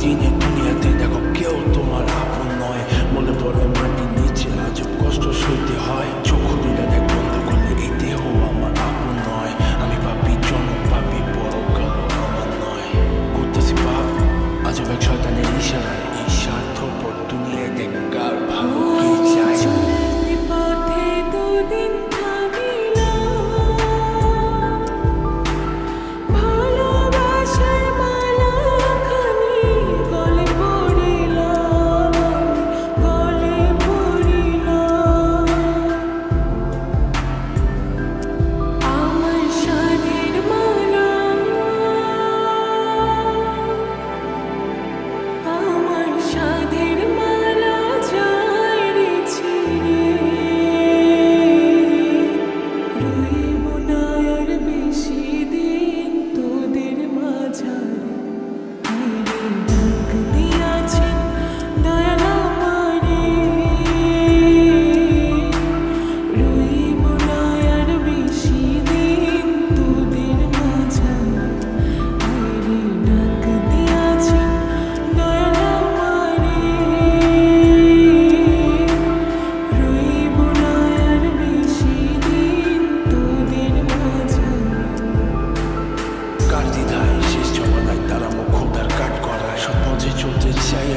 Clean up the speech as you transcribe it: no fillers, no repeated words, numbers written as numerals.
দিনে দুনিয়াতে দেখো কেউ তোমার আপন নয়। মনে পড়ে মাটির নিচে আজব কষ্ট সইতে হয়। চোখ দুটা দেখ বন্ধ করলে এই দেহ আমার আপন নয়। আমি পাপি জনক পাপি পরকাল আমার নয়। করতেছি পাপ আজব এক শয়তানের ইশারায়। এই স্বার্থপর দুনিয়ায় দেখ কার ভালো কি চায়। শেষ জমানায় তারা মুখ খোদার কাট করা সব পথে চলতে চাই।